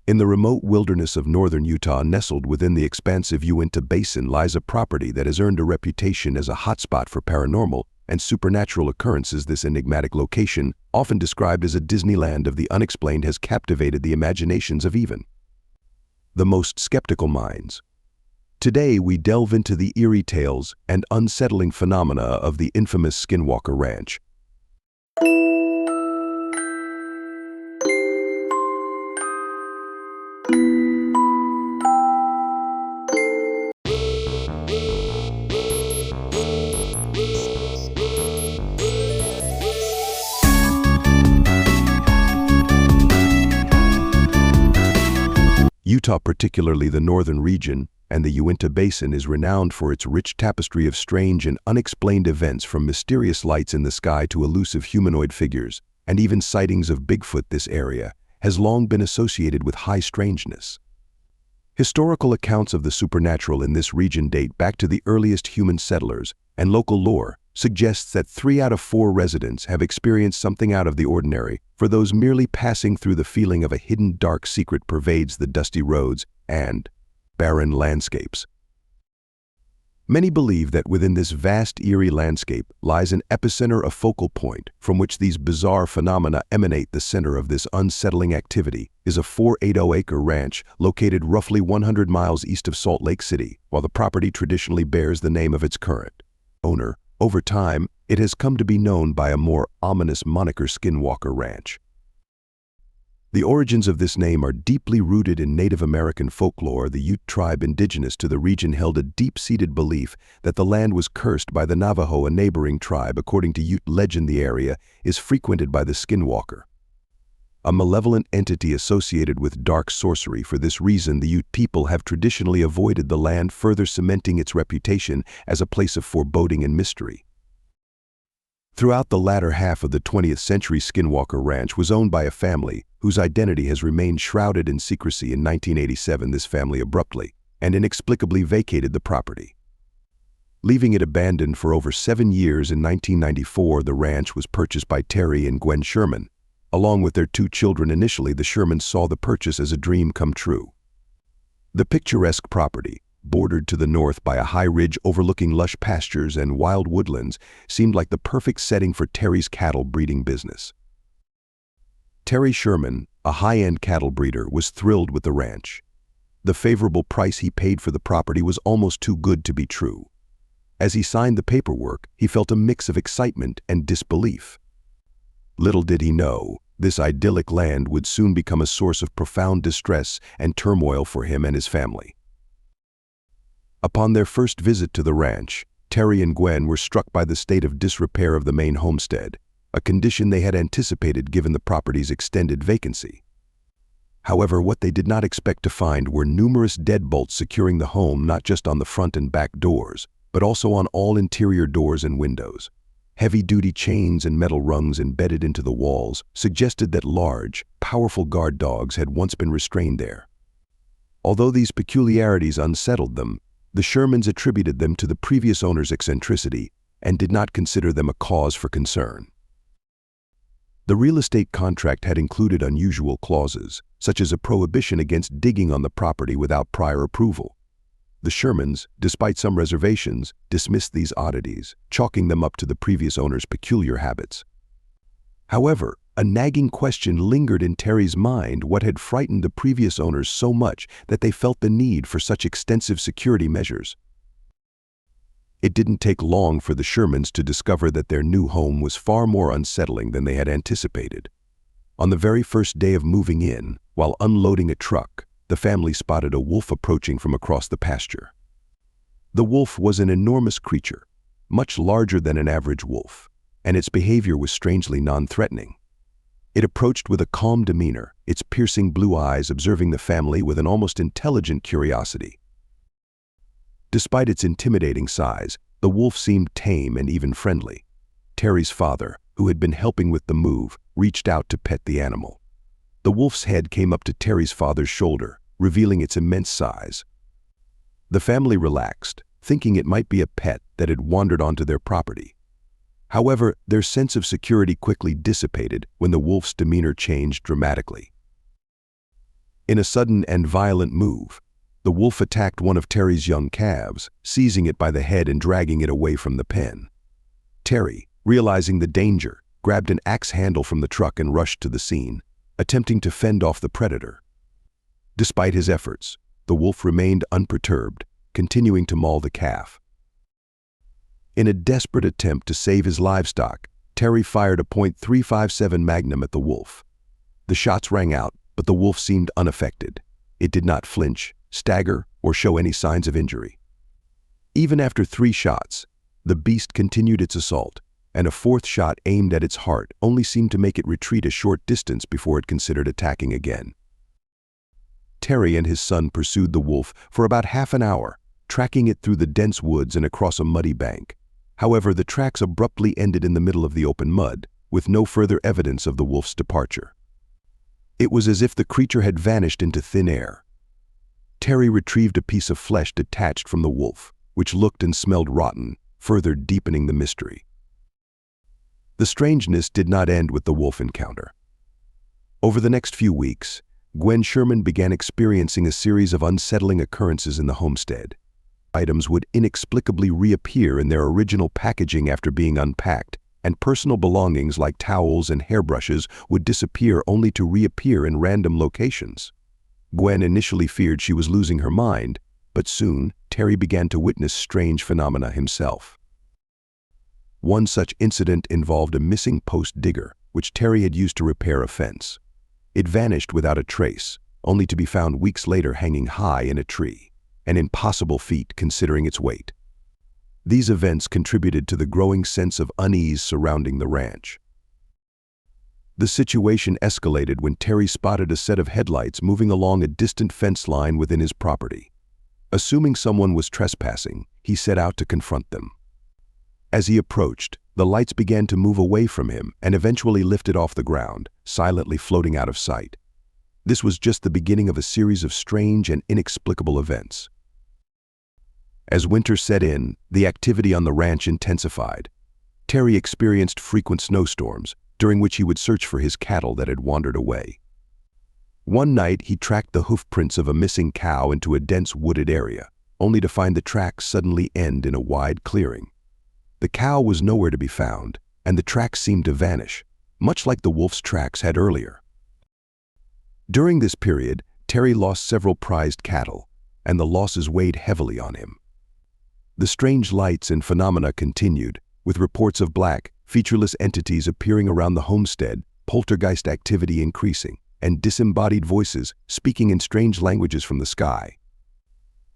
In the remote wilderness of northern Utah, nestled within the expansive Uinta Basin, lies a property that has earned a reputation as a hotspot for paranormal and supernatural occurrences. This enigmatic location, often described as a Disneyland of the unexplained, has captivated the imaginations of even the most skeptical minds. Today, we delve into the eerie tales and unsettling phenomena of the infamous Skinwalker Ranch. Utah, particularly the northern region and the Uinta Basin, is renowned for its rich tapestry of strange and unexplained events, from mysterious lights in the sky to elusive humanoid figures, and even sightings of Bigfoot. This area has long been associated with high strangeness. Historical accounts of the supernatural in this region date back to the earliest human settlers, and local lore suggests that 3 out of 4 residents have experienced something out of the ordinary. For those merely passing through, the feeling of a hidden dark secret pervades the dusty roads and barren landscapes. Many believe that within this vast, eerie landscape lies an epicenter, a focal point from which these bizarre phenomena emanate. The center of this unsettling activity is a 480-acre ranch located roughly 100 miles east of Salt Lake City. While the property traditionally bears the name of its current owner, over time, it has come to be known by a more ominous moniker, Skinwalker Ranch. The origins of this name are deeply rooted in Native American folklore. The Ute tribe indigenous to the region held a deep-seated belief that the land was cursed by the Navajo, a neighboring tribe. According to Ute legend, the area is frequented by the Skinwalker, a malevolent entity associated with dark sorcery. For this reason, the Ute people have traditionally avoided the land, further cementing its reputation as a place of foreboding and mystery. Throughout the latter half of the 20th century, Skinwalker Ranch was owned by a family whose identity has remained shrouded in secrecy. In 1987, this family abruptly and inexplicably vacated the property, leaving it abandoned for over 7 years. In 1994, the ranch was purchased by Terry and Gwen Sherman, along with their 2 children. Initially, the Shermans saw the purchase as a dream come true. The picturesque property, bordered to the north by a high ridge overlooking lush pastures and wild woodlands, seemed like the perfect setting for Terry's cattle breeding business. Terry Sherman, a high-end cattle breeder, was thrilled with the ranch. The favorable price he paid for the property was almost too good to be true. As he signed the paperwork, he felt a mix of excitement and disbelief. Little did he know, this idyllic land would soon become a source of profound distress and turmoil for him and his family. Upon their first visit to the ranch, Terry and Gwen were struck by the state of disrepair of the main homestead, a condition they had anticipated given the property's extended vacancy. However, what they did not expect to find were numerous deadbolts securing the home, not just on the front and back doors, but also on all interior doors and windows. Heavy-duty chains and metal rungs embedded into the walls suggested that large, powerful guard dogs had once been restrained there. Although these peculiarities unsettled them, the Shermans attributed them to the previous owner's eccentricity and did not consider them a cause for concern. The real estate contract had included unusual clauses, such as a prohibition against digging on the property without prior approval. The Shermans, despite some reservations, dismissed these oddities, chalking them up to the previous owner's peculiar habits. However, a nagging question lingered in Terry's mind: what had frightened the previous owners so much that they felt the need for such extensive security measures? It didn't take long for the Shermans to discover that their new home was far more unsettling than they had anticipated. On the very first day of moving in, while unloading a truck, the family spotted a wolf approaching from across the pasture. The wolf was an enormous creature, much larger than an average wolf, and its behavior was strangely non-threatening. It approached with a calm demeanor, its piercing blue eyes observing the family with an almost intelligent curiosity. Despite its intimidating size, the wolf seemed tame and even friendly. Terry's father, who had been helping with the move, reached out to pet the animal. The wolf's head came up to Terry's father's shoulder, revealing its immense size. The family relaxed, thinking it might be a pet that had wandered onto their property. However, their sense of security quickly dissipated when the wolf's demeanor changed dramatically. In a sudden and violent move, the wolf attacked one of Terry's young calves, seizing it by the head and dragging it away from the pen. Terry, realizing the danger, grabbed an axe handle from the truck and rushed to the scene, attempting to fend off the predator. Despite his efforts, the wolf remained unperturbed, continuing to maul the calf. In a desperate attempt to save his livestock, Terry fired a .357 Magnum at the wolf. The shots rang out, but the wolf seemed unaffected. It did not flinch, stagger, or show any signs of injury. Even after 3 shots, the beast continued its assault, and a 4th shot aimed at its heart only seemed to make it retreat a short distance before it considered attacking again. Terry and his son pursued the wolf for about half an hour, tracking it through the dense woods and across a muddy bank. However, the tracks abruptly ended in the middle of the open mud, with no further evidence of the wolf's departure. It was as if the creature had vanished into thin air. Terry retrieved a piece of flesh detached from the wolf, which looked and smelled rotten, further deepening the mystery. The strangeness did not end with the wolf encounter. Over the next few weeks, Gwen Sherman began experiencing a series of unsettling occurrences in the homestead. Items would inexplicably reappear in their original packaging after being unpacked, and personal belongings like towels and hairbrushes would disappear only to reappear in random locations. Gwen initially feared she was losing her mind, but soon Terry began to witness strange phenomena himself. One such incident involved a missing post digger, which Terry had used to repair a fence. It vanished without a trace, only to be found weeks later hanging high in a tree, an impossible feat considering its weight. These events contributed to the growing sense of unease surrounding the ranch. The situation escalated when Terry spotted a set of headlights moving along a distant fence line within his property. Assuming someone was trespassing, he set out to confront them. As he approached, the lights began to move away from him and eventually lifted off the ground, silently floating out of sight. This was just the beginning of a series of strange and inexplicable events. As winter set in, the activity on the ranch intensified. Terry experienced frequent snowstorms, during which he would search for his cattle that had wandered away. One night, he tracked the hoof prints of a missing cow into a dense wooded area, only to find the tracks suddenly end in a wide clearing. The cow was nowhere to be found, and the tracks seemed to vanish, much like the wolf's tracks had earlier. During this period, Terry lost several prized cattle, and the losses weighed heavily on him. The strange lights and phenomena continued, with reports of black, featureless entities appearing around the homestead, poltergeist activity increasing, and disembodied voices speaking in strange languages from the sky.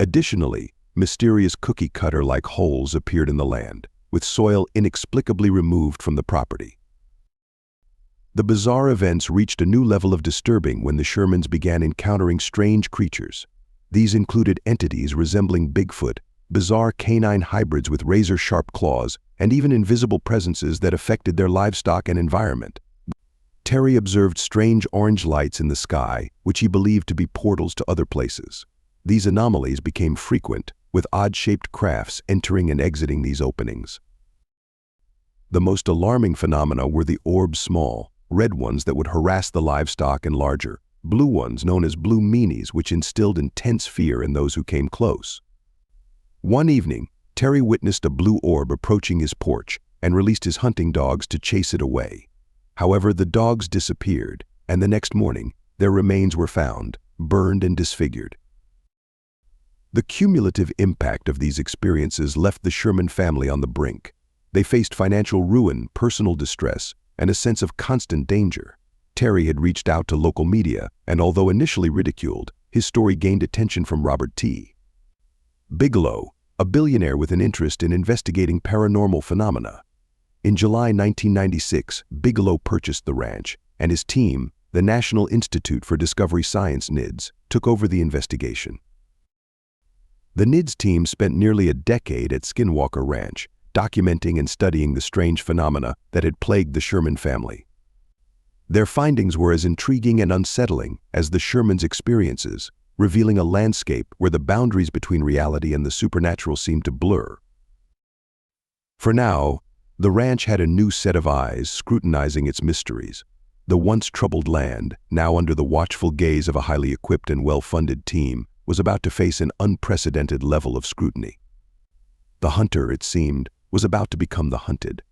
Additionally, mysterious cookie-cutter-like holes appeared in the land, with soil inexplicably removed from the property. The bizarre events reached a new level of disturbing when the Shermans began encountering strange creatures. These included entities resembling Bigfoot, bizarre canine hybrids with razor-sharp claws, and even invisible presences that affected their livestock and environment. Terry observed strange orange lights in the sky, which he believed to be portals to other places. These anomalies became frequent, with odd-shaped crafts entering and exiting these openings. The most alarming phenomena were the small, red ones that would harass the livestock, and larger, blue ones known as blue meanies, which instilled intense fear in those who came close. One evening, Terry witnessed a blue orb approaching his porch and released his hunting dogs to chase it away. However, the dogs disappeared, and the next morning, their remains were found, burned and disfigured. The cumulative impact of these experiences left the Sherman family on the brink. They faced financial ruin, personal distress, and a sense of constant danger. Terry had reached out to local media, and although initially ridiculed, his story gained attention from Robert T. Bigelow, a billionaire with an interest in investigating paranormal phenomena. In July 1996, Bigelow purchased the ranch, and his team, the National Institute for Discovery Science (NIDS), took over the investigation. The NIDS team spent nearly a decade at Skinwalker Ranch, documenting and studying the strange phenomena that had plagued the Sherman family. Their findings were as intriguing and unsettling as the Shermans' experiences, revealing a landscape where the boundaries between reality and the supernatural seemed to blur. For now, the ranch had a new set of eyes scrutinizing its mysteries. The once troubled land, now under the watchful gaze of a highly equipped and well-funded team, was about to face an unprecedented level of scrutiny. The hunter, it seemed, was about to become the hunted.